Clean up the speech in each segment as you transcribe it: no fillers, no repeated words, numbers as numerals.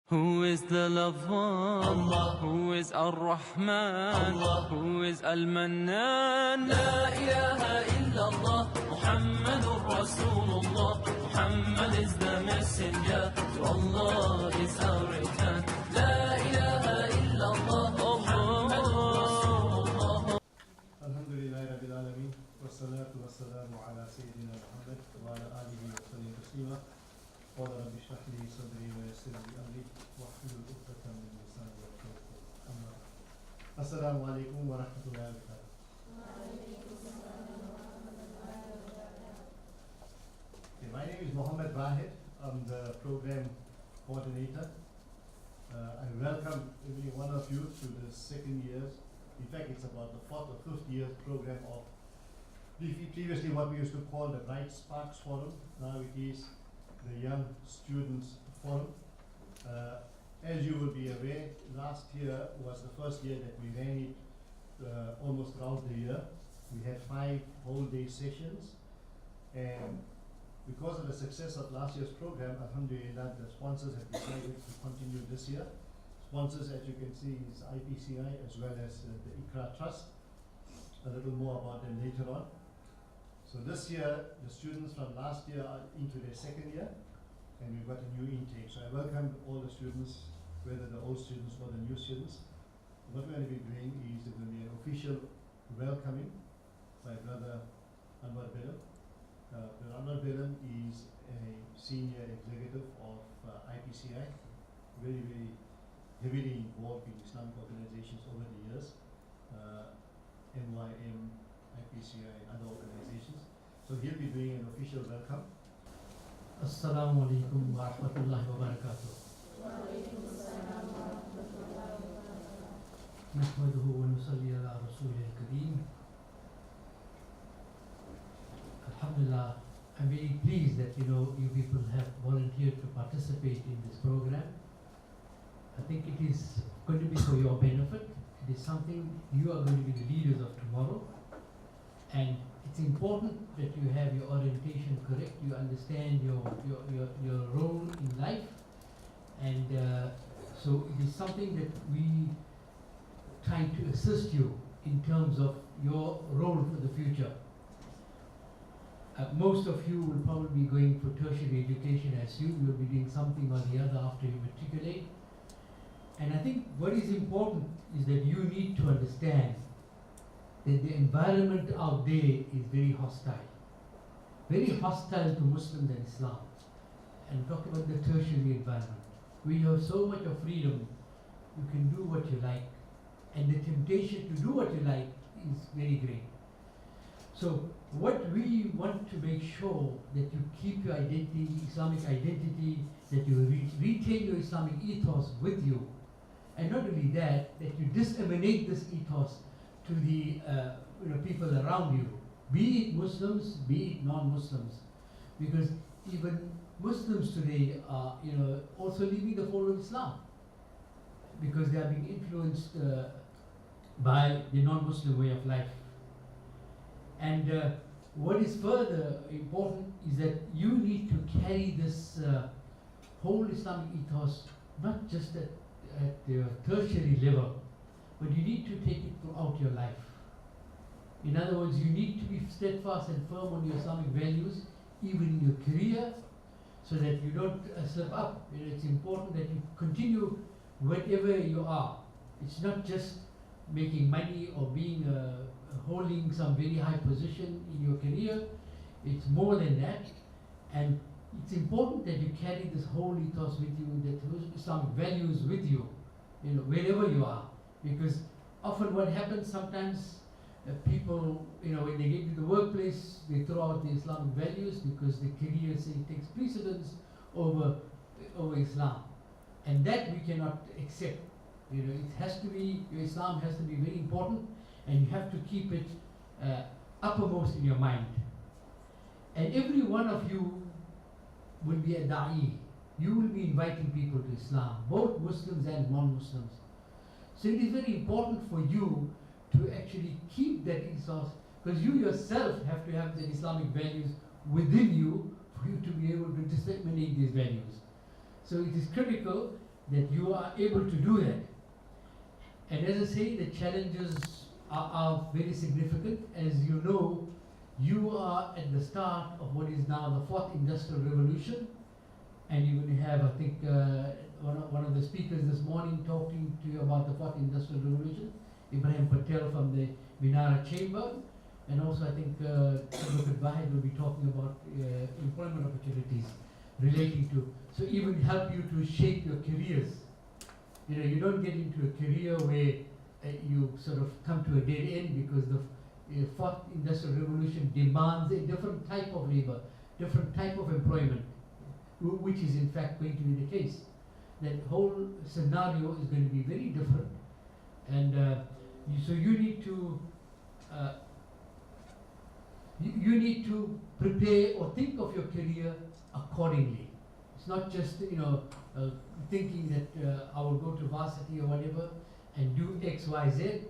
Who is the loved one? Allah. Who is Ar-Rahman? Allah. Who is Al-Mannan? La ilaha illallah, Muhammadur Rasulullah. Muhammad is the messenger, to Allah is our return. La ilaha illallah, Muhammadur Rasulullah. Alhamdulillah Rabbil Alameen, wassalatu wassalamu ala Sayyidina Muhammad wa ala alihi wa sallam taslima. قال رب اشرح لي صدري ويسر لي امري واحلل عقدة من لساني يفقهوا قولي. اما بعد. السلام عليكم ورحمة الله وبركاته. My name is Mohammed Wahid. I'm the program coordinator. I welcome every one of you to the second year's, in fact it's about the fourth or fifth year's program of previously what we used to call the Bright Sparks Forum. Now it is the Young Students Forum. As you will be aware, last year was the first year that we ran it almost throughout the year. We had 5 whole day sessions, and because of the success of last year's program, alhamdulillah, the sponsors have decided to continue this year. Sponsors, as you can see, is IPCI as well as the ICRA Trust. A little more about them later on. So this year, the students from last year are into their second year, and we've got a new intake. So I welcome all the students, whether the old students or the new students. What we're going to be doing is there will be an official welcoming by Brother Anwar Bilam. Brother Anwar Bilam is a senior executive of IPCI, very, very heavily involved in Islamic organizations over the years, NYM, IPCI and other organizations. So he'll be doing an official welcome. Assalamu alaikum wa rahmatullahi wa barakatuh. Wa alaikum assalam wa rahmatullahi wa barakatuh. Nahmaduhu wa nusalli ala rasulil kareem. Alhamdulillah, I'm very pleased that you people have volunteered to participate in this program. I think it is going to be for your benefit. It is something you are going to be the leaders of tomorrow. And it's important that you have your orientation correct, you understand your role in life, and so it is something that we try to assist you in terms of your role for the future. Most of you will probably be going for tertiary education as you will be doing something or the other after you matriculate. And I think what is important is that you need to understand that the environment out there is very hostile to Muslims and Islam. And talk about the tertiary environment. We have so much of freedom, you can do what you like, and the temptation to do what you like is very great. So what we want to make sure that you keep your identity, Islamic identity, that you retain your Islamic ethos with you, and not only that, that you disseminate this ethos to the people around you, be it Muslims, be it non-Muslims, because even Muslims today are also leaving the fold of Islam because they are being influenced by the non-Muslim way of life. And what is further important is that you need to carry this whole Islamic ethos not just at the tertiary level, but you need to take it throughout your life. In other words, you need to be steadfast and firm on your Islamic values, even in your career, so that you don't slip up. It's important that you continue wherever you are. It's not just making money or being holding some very high position in your career. It's more than that. And it's important that you carry this whole ethos with you, that Islamic values with you, wherever you are. Because often what happens sometimes, people, when they get to the workplace, they throw out the Islamic values because the career, say, takes precedence over Islam. And that we cannot accept. It has to be, your Islam has to be very important, and you have to keep it uppermost in your mind. And every one of you will be a da'i. You will be inviting people to Islam, both Muslims and non-Muslims. So it is very important for you to actually keep that ethos, because you yourself have to have the Islamic values within you for you to be able to disseminate these values. So it is critical that you are able to do that. And as I say, the challenges are very significant. As you know, you are at the start of what is now the fourth industrial revolution, and you're going to have, I think, one of the speakers this morning talking to you about the fourth industrial revolution, Ibrahim Patel from the Minara Chamber, and also I think Dr. Wahid will be talking about employment opportunities relating to, so even help you to shape your careers. You know, you don't get into a career where you sort of come to a dead end, because the fourth industrial revolution demands a different type of labor, different type of employment, which is in fact going to be the case. That whole scenario is going to be very different, and so you need to you need to prepare or think of your career accordingly. It's not just thinking that I will go to varsity or whatever and do X, Y, Z,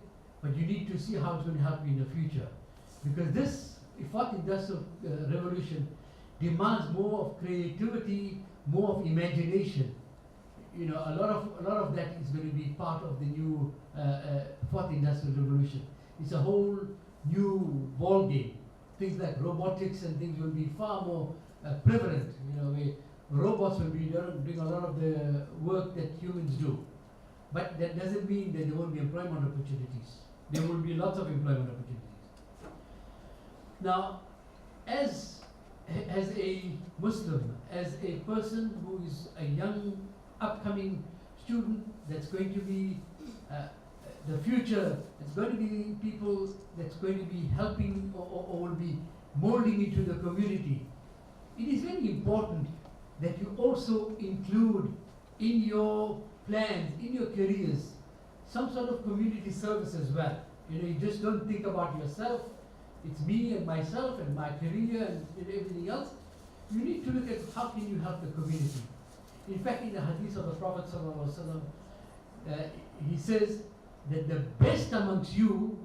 but you need to see how it's going to help you in the future, because this fourth industrial revolution demands more of creativity, more of imagination. You know, a lot of that is going to be part of the new fourth industrial revolution. It's a whole new ball game. Things like robotics and things will be far more prevalent. You know, where robots will be doing a lot of the work that humans do. But that doesn't mean that there won't be employment opportunities. There will be lots of employment opportunities. Now, as a Muslim, as a person who is a young, upcoming student that's going to be the future, it's going to be people that's going to be helping or will be molding into the community, it is very important that you also include in your plans, in your careers, some sort of community service as well. You know, you just don't think about yourself, it's me and myself and my career and everything else. You need to look at how can you help the community. In fact, in the hadith of the Prophet ﷺ, he says that the best amongst you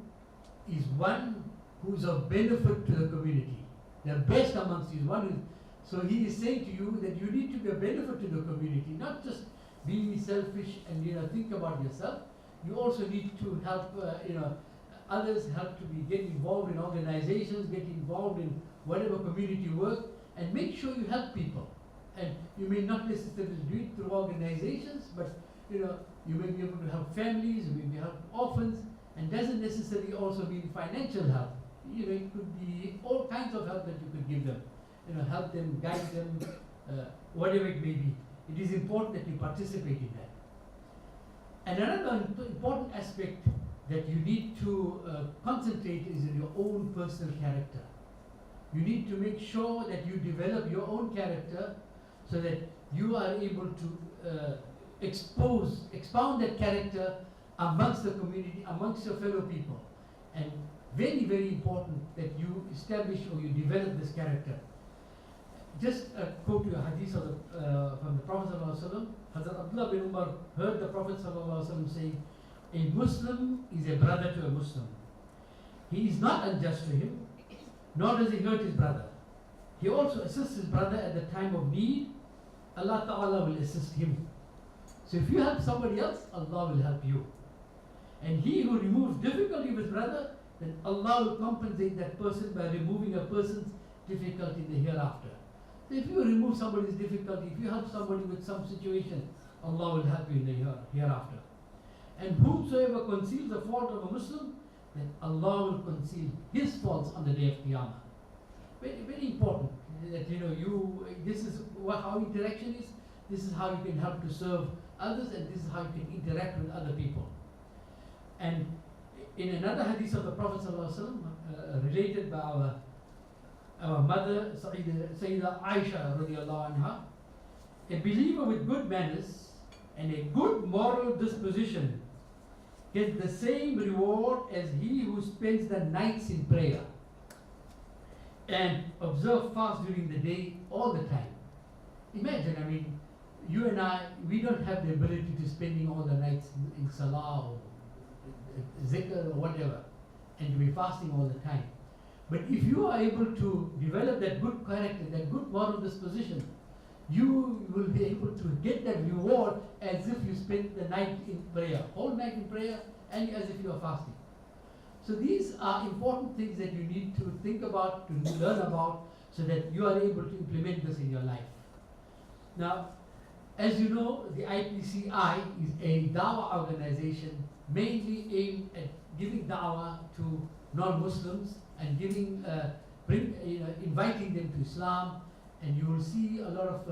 is one who's of benefit to the community. The best amongst you is one who, so he is saying to you that you need to be a benefit to the community, not just being selfish and think about yourself. You also need to help others, help to get involved in organizations, get involved in whatever community work, and make sure you help people. And you may not necessarily do it through organizations, but you may be able to help families, you may be help orphans, and doesn't necessarily also mean financial help. It could be all kinds of help that you could give them. Help them, guide them, whatever it may be. It is important that you participate in that. And another important aspect that you need to concentrate is in your own personal character. You need to make sure that you develop your own character so that you are able to expound that character amongst the community, amongst your fellow people. And very, very important that you establish or you develop this character. Just quote you a hadith from the Prophet ﷺ. Hazrat Abdullah bin Umar heard the Prophet ﷺ saying, a Muslim is a brother to a Muslim. He is not unjust to him, nor does he hurt his brother. He also assists his brother at the time of need. Allah Ta'ala will assist him. So if you help somebody else, Allah will help you. And he who removes difficulty with his brother, then Allah will compensate that person by removing a person's difficulty in the hereafter. So if you remove somebody's difficulty, if you help somebody with some situation, Allah will help you in the hereafter. And whomsoever conceals the fault of a Muslim, then Allah will conceal his faults on the day of Qiyamah. Very, very important that this is how interaction is, this is how you can help to serve others, and this is how you can interact with other people. And in another hadith of the Prophet ﷺ, related by our mother, Sayyidah Aisha radiallahu anha, a believer with good manners and a good moral disposition gets the same reward as he who spends the nights in prayer and observe fast during the day all the time. Imagine, you and I, we don't have the ability to spending all the nights in salah or zikr or whatever, and to be fasting all the time. But if you are able to develop that good character, that good moral disposition, you will be able to get that reward as if you spend the night in prayer, whole night in prayer, and as if you are fasting. So these are important things that you need to think about, to learn about, so that you are able to implement this in your life. Now, as you know, the IPCI is a dawah organization mainly aimed at giving dawah to non-Muslims and inviting them to Islam. And you will see a lot of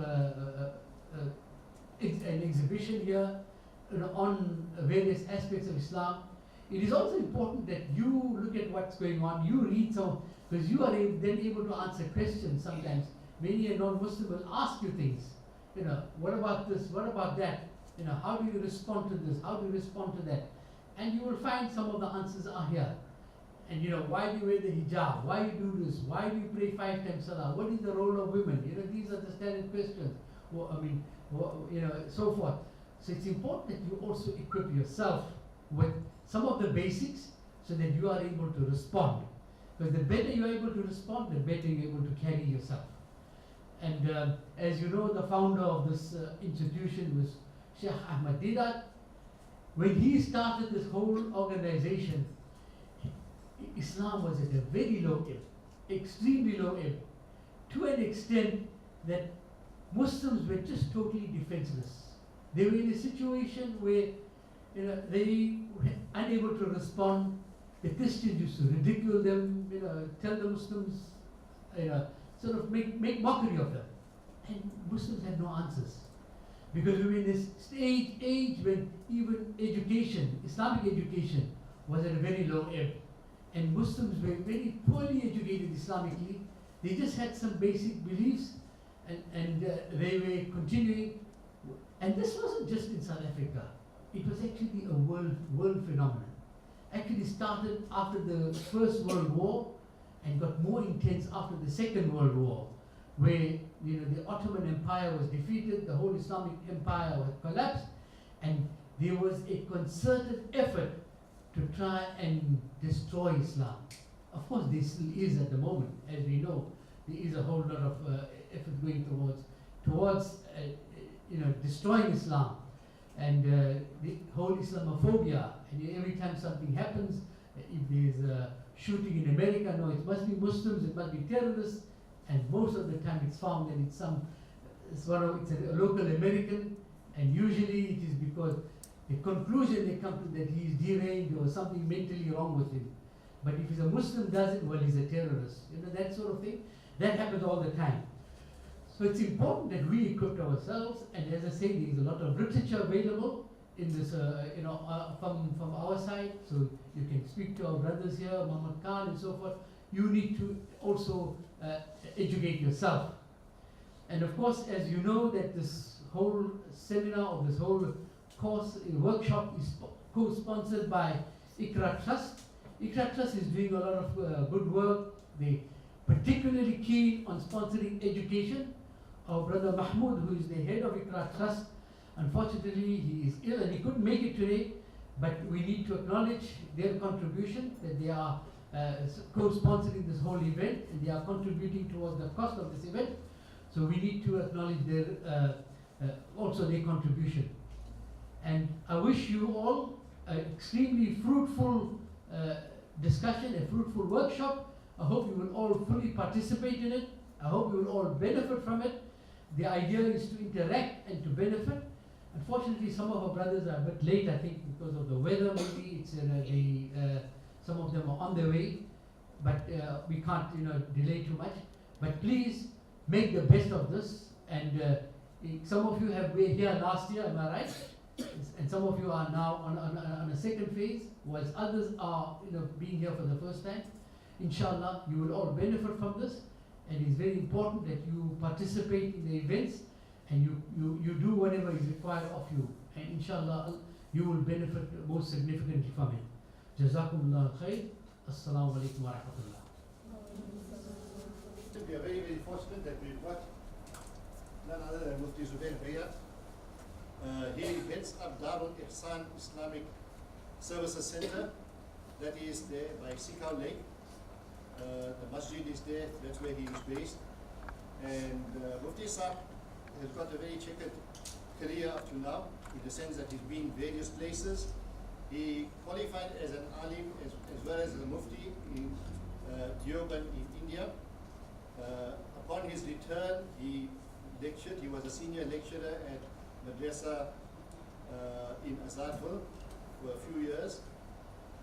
an exhibition here on various aspects of Islam. It is also important that you look at what's going on, you read some, because you are then able to answer questions sometimes. Many a non-Muslim will ask you things, what about this, what about that? How do you respond to this, how do you respond to that? And you will find some of the answers are here. And why do you wear the hijab? Why you do this? Why do you pray 5 times salah? What is the role of women? These are the standard questions. So forth. So it's important that you also equip yourself with some of the basics so that you are able to respond. Because the better you are able to respond, the better you're able to carry yourself. And as you know, the founder of this institution was Sheikh Ahmed. When he started this whole organization, Islam was at a very low ebb, extremely low ebb, to an extent that Muslims were just totally defenseless. They were in a situation where they were unable to respond. The Christians used to ridicule them, tell the Muslims, sort of make mockery of them. And Muslims had no answers. Because we were in this age when even education, Islamic education, was at a very low ebb. And Muslims were very poorly educated Islamically. They just had some basic beliefs, and they were continuing. And this wasn't just in South Africa. It was actually a world phenomenon. Actually started after the First World War and got more intense after the Second World War, where the Ottoman Empire was defeated, the whole Islamic empire was collapsed, and there was a concerted effort to try and destroy Islam. Of course, there still is at the moment, as we know. There is a whole lot of effort going towards destroying Islam, and the whole Islamophobia. And every time something happens, if there's a shooting in America, no, it must be Muslims, it must be terrorists, and most of the time it's found that it's a local American, and usually it is because the conclusion they come to that he's deranged or something mentally wrong with him. But if he's a Muslim does it, well, he's a terrorist. That sort of thing. That happens all the time. So it's important that we equip ourselves, and as I say, there's a lot of literature available in this, from our side. So you can speak to our brothers here, Muhammad Khan and so forth. You need to also educate yourself. And of course, as you know, that this whole seminar or this whole course, workshop is co-sponsored by Iqra Trust. Iqra Trust is doing a lot of good work. They particularly keen on sponsoring education. Our brother Mahmoud, who is the head of Iqra Trust, unfortunately he is ill and he couldn't make it today, but we need to acknowledge their contribution, that they are co-sponsoring this whole event and they are contributing towards the cost of this event. So we need to acknowledge their also their contribution. And I wish you all an extremely fruitful discussion, a fruitful workshop. I hope you will all fully participate in it. I hope you will all benefit from it. The idea is to interact and to benefit. Unfortunately, some of our brothers are a bit late, I think, because of the weather. Maybe it's some of them are on their way, but we can't delay too much. But please make the best of this. And some of you were here last year, am I right? And some of you are now on a second phase, whilst others are being here for the first time. Inshallah, you will all benefit from this, and it's very important that you participate in the events and you do whatever is required of you, and inshallah you will benefit most significantly from it. Jazakumullah khair. Assalamu alaikum wa rahmatullah. We are very, very fortunate that we've got none other than Mufti Zubair Bayat. He heads up Darul Ihsan Islamic Services Center, that is there by Sikau Lake. The masjid is there, that's where he is based. And Mufti Saab has got a very checkered career up to now. in the sense that he's been various places. He qualified as an alim as well as a mufti in Deoband in India. Upon his return, he lectured. He was a senior lecturer at Madrasa in Azadville for a few years.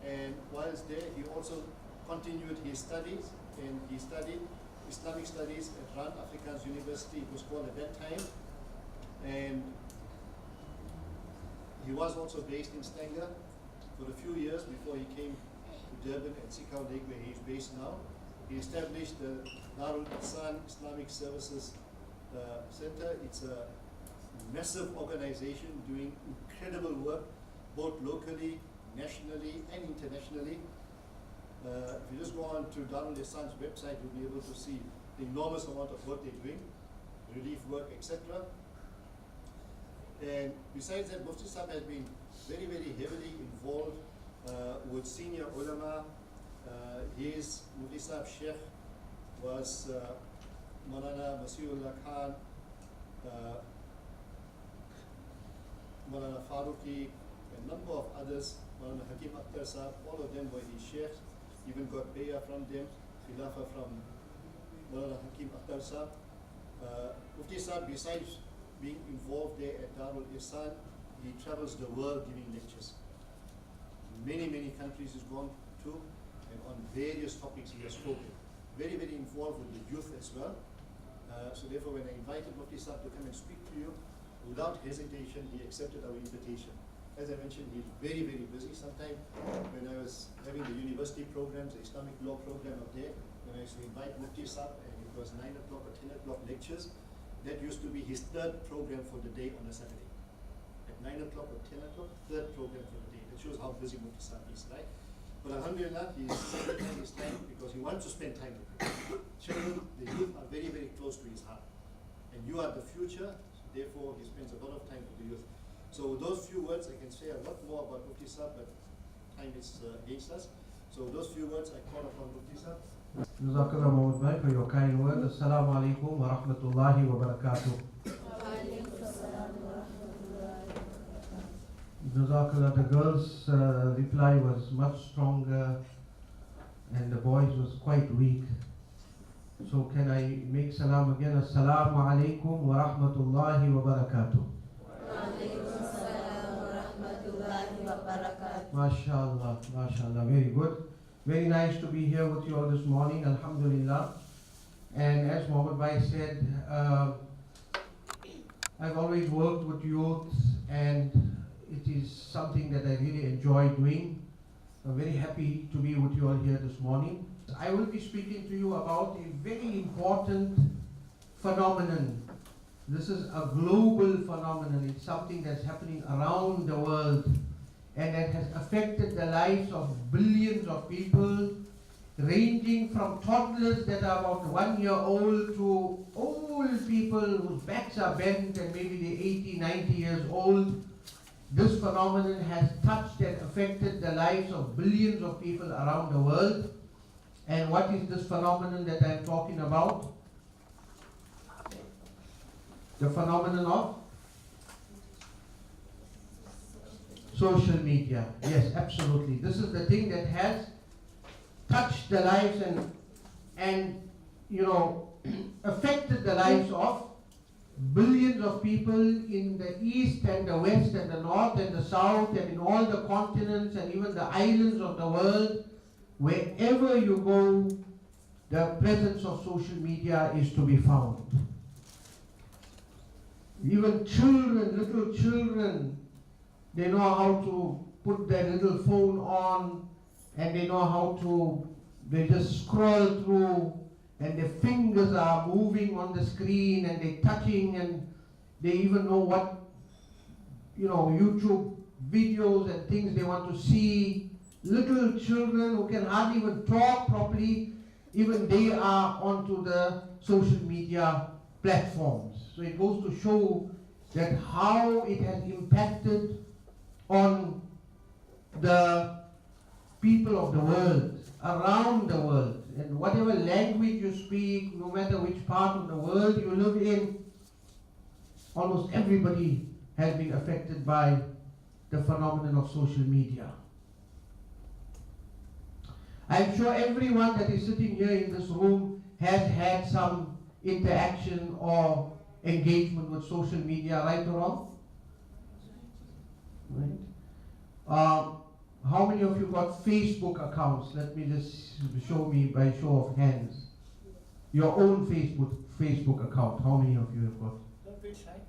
And whilst there, he also continued his studies, and he studied Islamic studies at Rand Afrikaans University, it was called at that time. And he was also based in Stanger for a few years before he came to Durban and Sikau Lake, where he is based now. He established the Darul Ihsan Islamic Services Center. It's a massive organization doing incredible work, both locally, nationally, and internationally. If you just go on to Darul Ihsan's website, you'll be able to see the enormous amount of work they're doing, relief work, etc. And besides that, Mufti Sahib has been very, very heavily involved with senior ulama. His Mufti Sahib Sheikh was Maulana Masiullah Khan, Maulana Faruqi, a number of others, Maulana Hakim Akhtar Sahib, all of them were his sheikhs. Even got bayah from them, Khilafa from Maulana Hakim Akhtar Sahib. Mufti Sahib, besides being involved there at Darul Ihsan, he travels the world giving lectures. Many, many countries he's gone to, and on various topics he has spoken. Very, very involved with the youth as well. So therefore, when I invited Mufti Sahib to come and speak to you, without hesitation, he accepted our invitation. As I mentioned, he's very, very busy. Sometime when I was having the university programs, the Islamic law program up there, when I used to invite Mufti Sahib, and it was 9 o'clock or 10 o'clock lectures, that used to be his third program for the day on a Saturday. At 9 o'clock or 10 o'clock, third program for the day. That shows how busy Mufti Sahib is, right? But alhamdulillah, he's spending his time because he wants to spend time with you. Children, the youth are very, very close to his heart. And you are the future, so therefore he spends a lot of time with the youth. So with those few words, I can say a lot more about Mufti Sahib, but time is against us. So with those few words, I call upon Mufti Sahib. Jazakallah Muhammad Bhai for your kind word. Assalamu alaikum wa rahmatullahi wa barakatuh. Jazakallah, the girls' reply was much stronger and the boys was quite weak. So can I make salam again? Assalamu alaikum wa rahmatullahi wa barakatuh. MashaAllah, MashaAllah, very good. Very nice to be here with you all this morning, alhamdulillah. And as Muhammad Bhai said, I've always worked with youth and it is something that I really enjoy doing. I'm very happy to be with you all here this morning. I will be speaking to you about a very important phenomenon. This is a global phenomenon. It's something that's happening around the world and that has affected the lives of billions of people, ranging from toddlers that are about 1 year old to old people whose backs are bent and maybe they're 80, 90 years old. This phenomenon has touched and affected the lives of billions of people around the world. And what is this phenomenon that I'm talking about? The phenomenon of social media. Yes, absolutely. This is the thing that has touched the lives and you know, affected the lives of billions of people in the east and the west and the north and the south and in all the continents and even the islands of the world. Wherever you go, the presence of social media is to be found. Even children, little children, they know how to put their little phone on and they know how to, they just scroll through and their fingers are moving on the screen and they're touching and they even know what, you know, YouTube videos and things they want to see. Little children who can hardly even talk properly, even they are onto the social media platforms. So it goes to show that how it has impacted on the people of the world, around the world. And whatever language you speak, no matter which part of the world you live in, almost everybody has been affected by the phenomenon of social media. I'm sure everyone that is sitting here in this room has had some interaction or engagement with social media, right or wrong? Right. How many of you got Facebook accounts? Let me just show me by show of hands. Your own Facebook account. How many of you have got?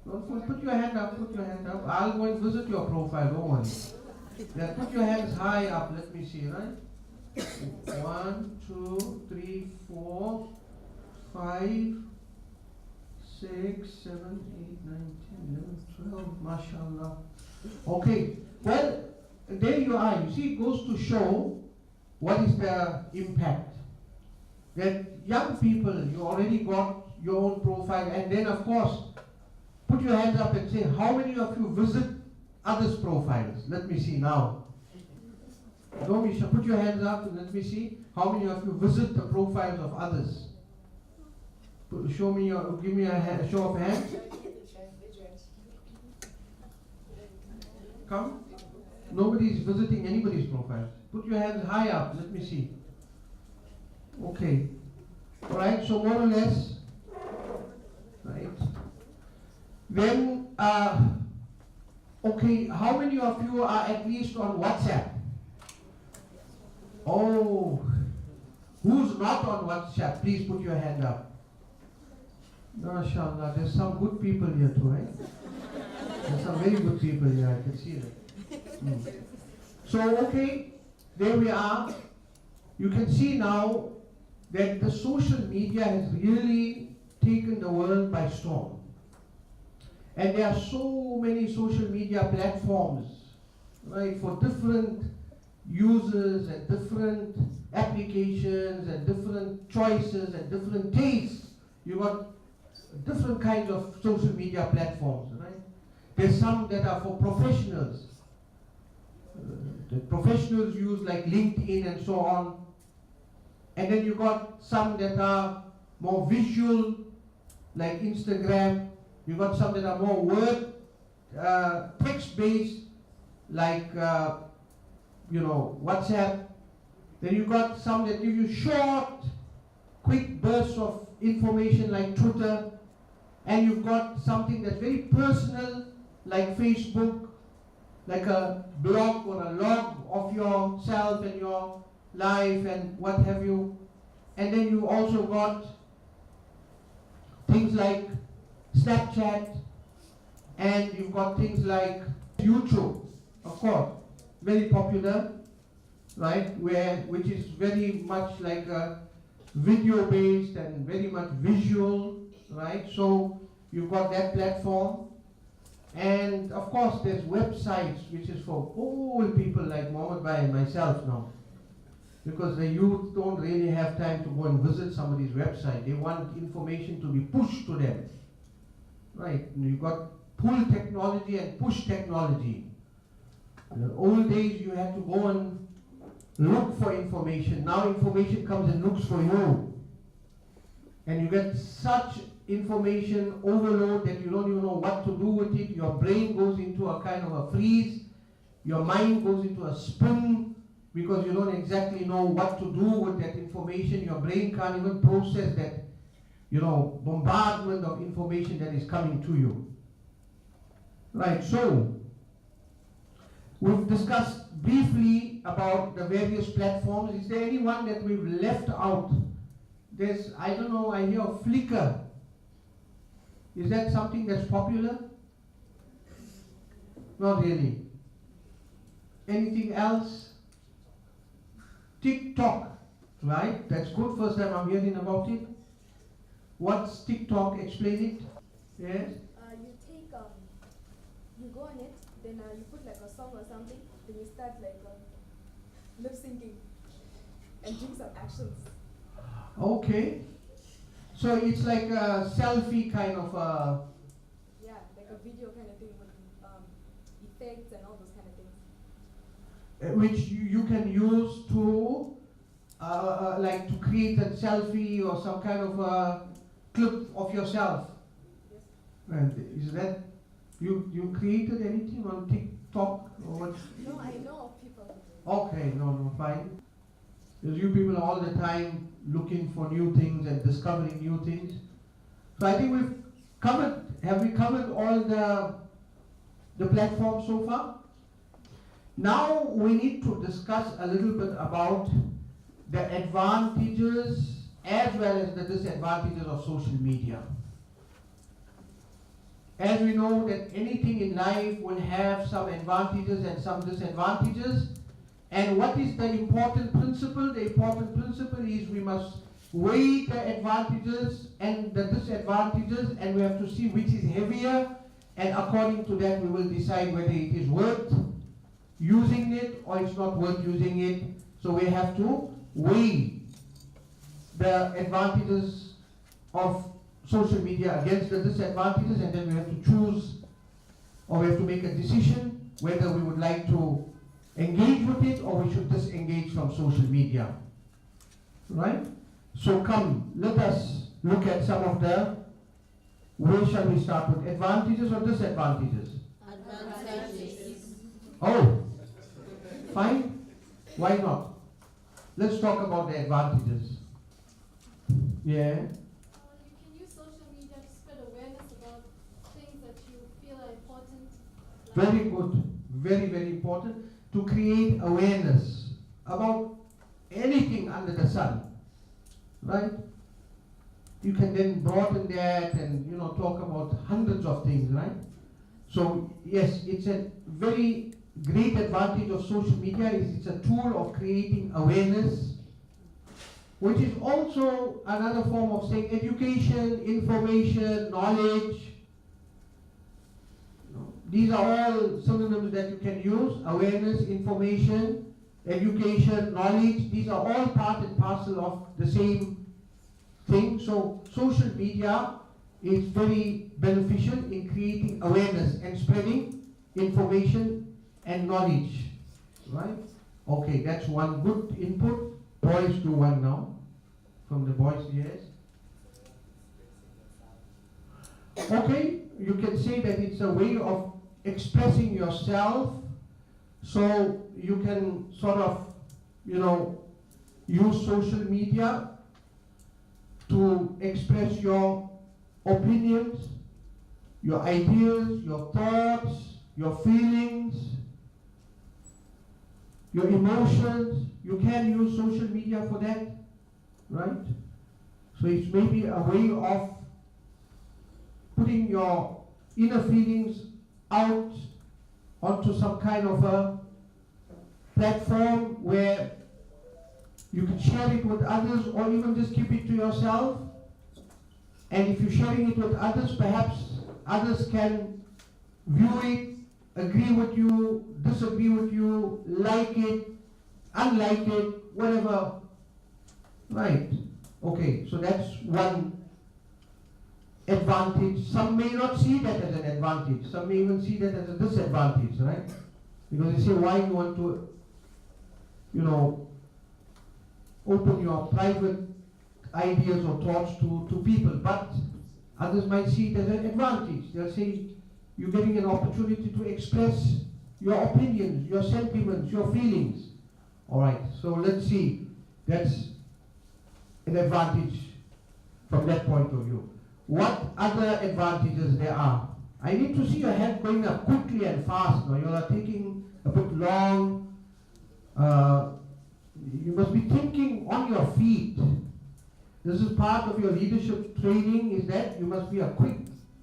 Well, put your hand up, put your hand up. I'll go and visit your profile, don't worry. Yeah, put your hands high up, let me see, right? 1, 2, 3, 4, 5, 6, 7, 8, 9, 10, 11, 12, mashallah. Okay, well, there you are. You see, it goes to show what is the impact. That young people, you already got your own profile, and then of course, put your hands up and say, how many of you visit others' profiles? Let me see now. Don't be shy. Put your hands up and let me see. How many of you visit the profiles of others? Show me your, give me a show of hands. Come. Nobody is visiting anybody's profile. Put your hands high up. Let me see. Okay. All right. So more or less, right. Then, okay. How many of you are at least on WhatsApp? Oh, who's not on WhatsApp? Please put your hand up. MashaAllah, there's some good people here too, right? There's some very good people here, I can see that. So, okay, there we are. You can see now that the social media has really taken the world by storm. And there are so many social media platforms, right, for different users and different applications and different choices and different tastes. You got different kinds of social media platforms, right? There's some that are for professionals. The professionals use like LinkedIn and so on. And then you got some that are more visual, like Instagram. You got some that are more word, text-based, like WhatsApp. Then you got some that give you short, quick bursts of information like Twitter. And you've got something that's very personal, like Facebook, like a blog or a log of yourself and your life and what have you. And then you also got things like Snapchat, and you've got things like YouTube, of course, very popular, right? Which is very much like a video based and very much visual, right? So you've got that platform. And of course there's websites which is for old people like Mohammed Bhai and myself now. Because the youth don't really have time to go and visit somebody's website. They want information to be pushed to them. Right? You've got pull technology and push technology. In the old days you had to go and look for information. Now information comes and looks for you. And you get such information overload that you don't even know what to do with it. Your brain goes into a kind of a freeze. Your mind goes into a spin because you don't exactly know what to do with that information. Your brain can't even process that, bombardment of information that is coming to you. Right, so we've discussed briefly about the various platforms. Is there any one that we've left out? There's, I don't know, I hear of Flickr. Is that something that's popular? Not really. Anything else? TikTok, right? That's good. First time I'm hearing about it. What's TikTok? Explain it. Yes? You go on it, then you put like a song or something, then you start like lip syncing and doing some actions. Okay. So it's like a selfie kind of a... Yeah, like a video kind of thing with effects and all those kind of things. Which you can use to like to create a selfie or some kind of a clip of yourself. Yes. And is that You created anything on TikTok or what? No, I know of people. Okay, no, fine. Because you people are all the time looking for new things and discovering new things. So I think we've covered, have we covered all the platforms so far? Now we need to discuss a little bit about the advantages as well as the disadvantages of social media. As we know that anything in life will have some advantages and some disadvantages. And what is the important principle? The important principle is we must weigh the advantages and the disadvantages, and we have to see which is heavier, and according to that we will decide whether it is worth using it or it's not worth using it. So we have to weigh the advantages of social media against the disadvantages, and then we have to choose, or we have to make a decision whether we would like to engage with it or we should disengage from social media. Right? So come, let us look at some of the, where shall we start with? Advantages or disadvantages? Advantages. Oh, fine. Why not? Let's talk about the advantages. Yeah. You can use social media to spread awareness about things that you feel are important. Very good. Very, very important. To create awareness about anything under the sun. Right? You can then broaden that and talk about hundreds of things, right? So yes, it's a very great advantage of social media is it's a tool of creating awareness, which is also another form of saying education, information, knowledge. These are all synonyms that you can use: awareness, information, education, knowledge. These are all part and parcel of the same thing. So social media is very beneficial in creating awareness and spreading information and knowledge. Right? Okay, that's one good input. Boys do one now. From the boys, yes. Okay, you can say that it's a way of expressing yourself, so you can sort of, use social media to express your opinions, your ideas, your thoughts, your feelings, your emotions. You can use social media for that, right? So it's maybe a way of putting your inner feelings out onto some kind of a platform where you can share it with others, or even just keep it to yourself. And if you're sharing it with others, perhaps others can view it, agree with you, disagree with you, like it, unlike it, whatever. Right. Okay, so that's one advantage. Some may not see that as an advantage. Some may even see that as a disadvantage, right? Because they say, why you want to, open your private ideas or thoughts to people. But others might see it as an advantage. They'll say, you're getting an opportunity to express your opinions, your sentiments, your feelings. All right, so let's see. That's an advantage from that point of view. What other advantages there are? I need to see your hand going up quickly and fast. Now you are taking a bit long. You must be thinking on your feet. This is part of your leadership training, is that you must be a quick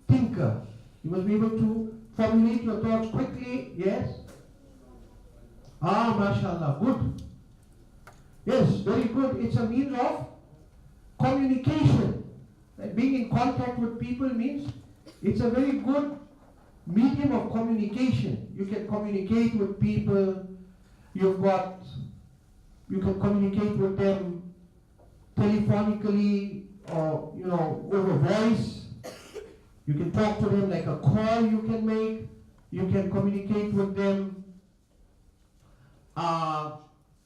thinker. You must be able to formulate your thoughts quickly. Yes? Mashallah, good. Yes, very good. It's a means of communication. Being in contact with people means it's a very good medium of communication. You can communicate with people. You can communicate with them telephonically or over voice. You can talk to them like a call you can make. You can communicate with them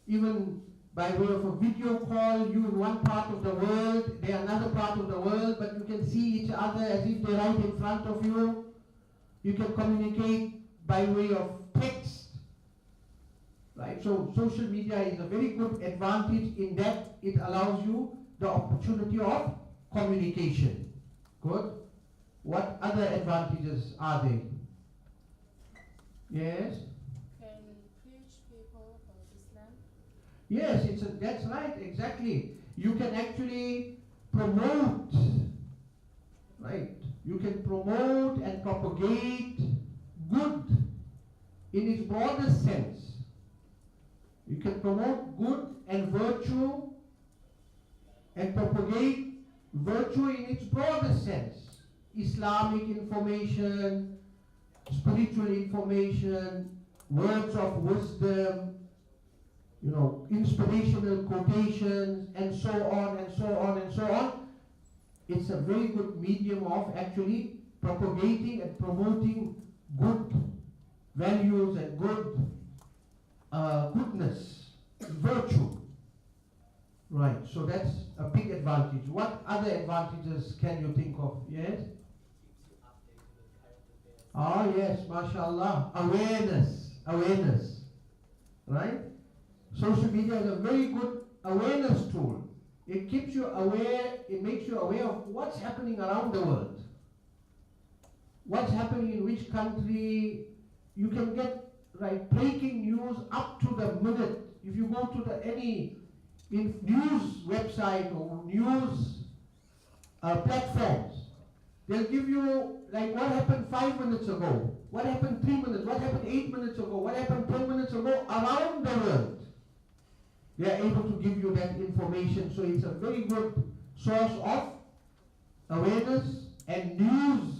even by way of a video call. You in one part of the world, they are another part of the world, but you can see each other as if they're right in front of you. You can communicate by way of text, right? So social media is a very good advantage in that it allows you the opportunity of communication. Good. What other advantages are there? Yes? Can preach people about Islam. Yes, that's right, exactly. You can actually promote, right? You can promote and propagate good in its broadest sense. You can promote good and virtue and propagate virtue in its broadest sense. Islamic information, spiritual information, words of wisdom, inspirational quotations, and so on and so on and so on. It's a very good medium of actually propagating and promoting good values and goodness, virtue. Right, so that's a big advantage. What other advantages can you think of? Yes? Ah, yes, mashallah. Awareness. Right? Social media is a very good awareness tool. It keeps you aware, it makes you aware of what's happening around the world. What's happening in which country. You can get breaking news up to the minute. If you go to any news website or news platforms, they'll give you what happened 5 minutes ago, what happened 3 minutes, what happened 8 minutes ago, what happened 10 minutes ago around the world. They are able to give you that information, so it's a very good source of awareness and news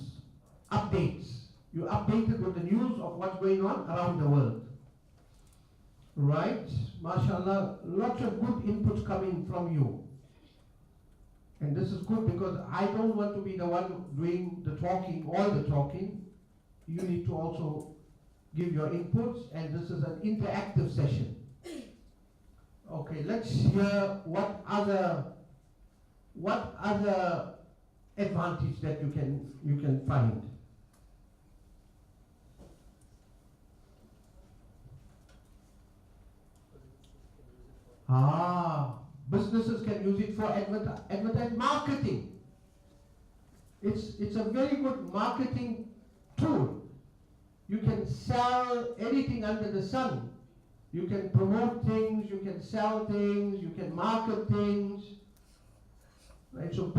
updates. You're updated with the news of what's going on around the world. Right? MashaAllah, lots of good inputs coming from you. And this is good because I don't want to be the one doing the talking, all the talking. You need to also give your inputs, and this is an interactive session. Okay, let's hear what other advantage that you can find. Businesses can use it for advertising, marketing. It's a very good marketing tool. You can sell anything under the sun. You can promote things, you can sell things, you can market things. Right? So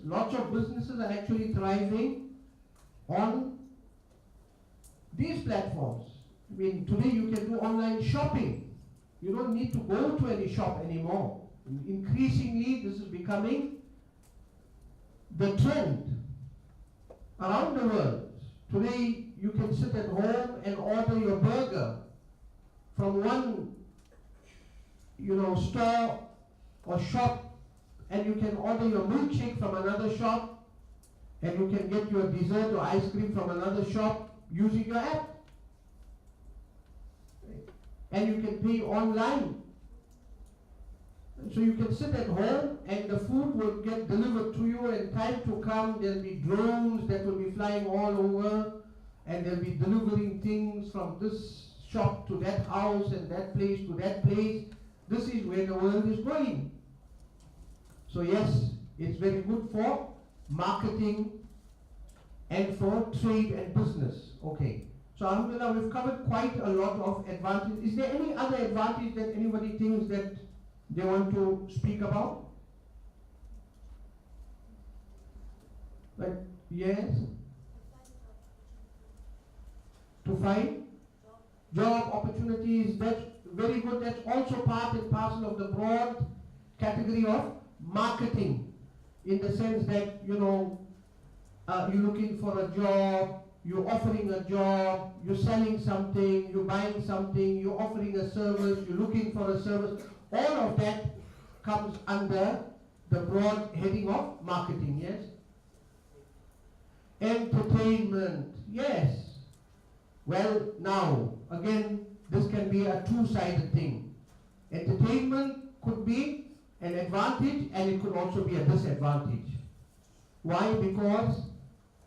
lots of businesses are actually thriving on these platforms. I mean, today you can do online shopping. You don't need to go to any shop anymore. Increasingly, this is becoming the trend around the world. Today, you can sit at home and order your burger from one, store or shop, and you can order your milkshake from another shop, and you can get your dessert or ice cream from another shop using your app. And you can pay online. So you can sit at home and the food will get delivered to you, and time to come there'll be drones that will be flying all over, and they'll be delivering things from this shop to that house and that place to that place. This is where the world is going. So yes, it's very good for marketing and for trade and business. Okay. So Alhamdulillah, we've covered quite a lot of advantages. Is there any other advantage that anybody thinks that they want to speak about? Yes? To find job opportunities, that's very good. That's also part and parcel of the broad category of marketing, in the sense that, you're looking for a job, you're offering a job, you're selling something, you're buying something, you're offering a service, you're looking for a service. All of that comes under the broad heading of marketing, yes? Entertainment, yes. Well, now, again, this can be a two-sided thing. Entertainment could be an advantage and it could also be a disadvantage. Why? Because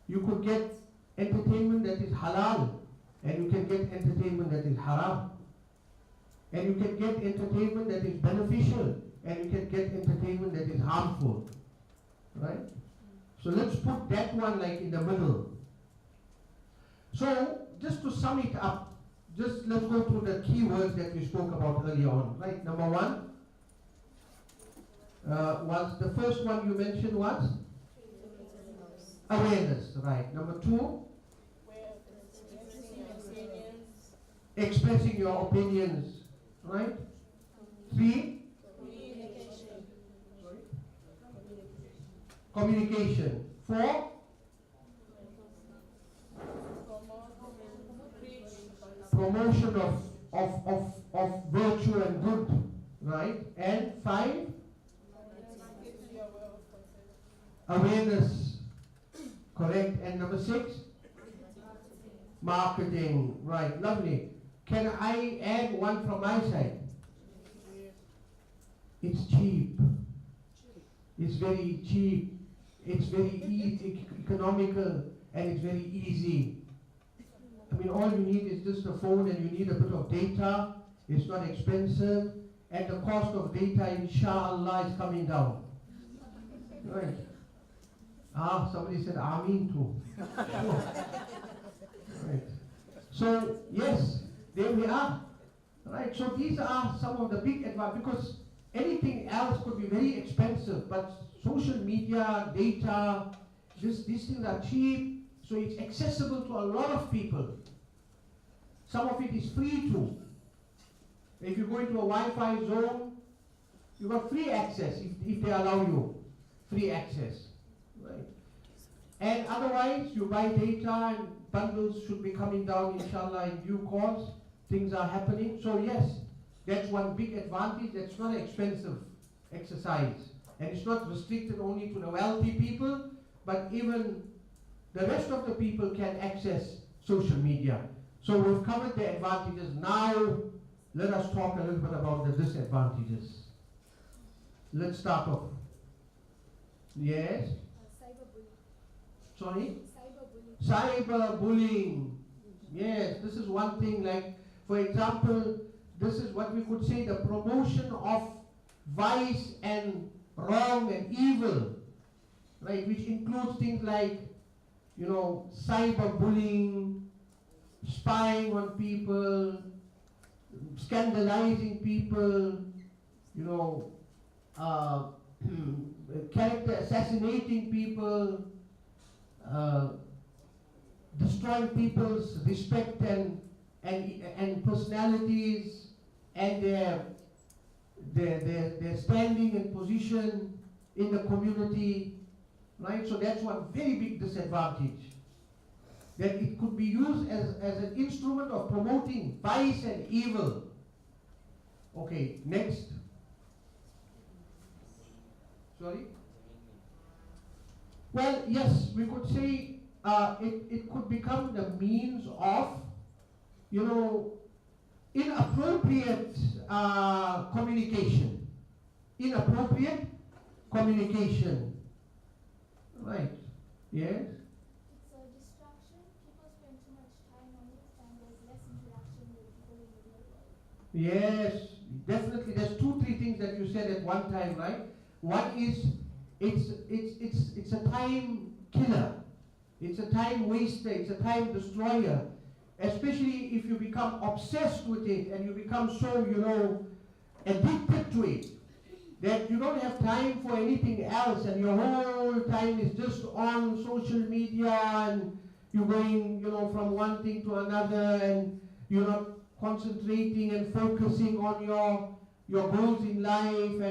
you could get entertainment that is halal, and you can get entertainment that is haram. And you can get entertainment that is beneficial, and you can get entertainment that is harmful. Right? So let's put that one like in the middle. So just to sum it up, just let's go through the key words that we spoke about earlier on. Right? Number one, was the first one you mentioned was? Awareness. Right. Number two, expressing your opinions. Right? Three, communication. Four, promotion of virtue and good. Right? And five, awareness. Correct. And number six, marketing. Right. Lovely. Can I add one from my side? It's cheap. It's very cheap. It's very economical, and it's very easy. I mean, all you need is just a phone, and you need a bit of data. It's not expensive, and the cost of data, inshallah, is coming down. Right. Somebody said Ameen too. Right. So, yes, there we are. Right. So these are some of the big advantages, because anything else could be very expensive, but social media, data, these things are cheap, so it's accessible to a lot of people. Some of it is free too. If you go into a Wi-Fi zone, you got free access if they allow you free access. Right. And otherwise, you buy data, and bundles should be coming down, inshallah, in due course. Things are happening. So yes, that's one big advantage. That's not an expensive exercise. And it's not restricted only to the wealthy people, but even the rest of the people can access social media. So we've covered the advantages. Now, let us talk a little bit about the disadvantages. Let's start off. Yes? Cyberbullying. Sorry? Cyberbullying. Cyberbullying. Yes, this is one thing. Like, for example, this is what we could say, the promotion of vice and wrong and evil, right? Which includes things like, cyberbullying, spying on people, scandalizing people, character assassinating people, destroying people's respect and personalities and their standing and position in the community, right? So that's one very big disadvantage. That it could be used as an instrument of promoting vice and evil. Okay, next. Sorry? Well, yes, we could say it could become the means of, inappropriate communication. Inappropriate communication. Right. Yes? It's a distraction. People spend too much time on it, and there's less interaction with people in the real world. Yes, definitely. There's 2-3 things that you said at one time, right? One is it's a time killer. It's a time waster. It's a time destroyer. Especially if you become obsessed with it and you become so, addicted to it, that you don't have time for anything else, and your whole time is just on social media, and you're going, from one thing to another, and you're not concentrating and focusing on your goals in life. And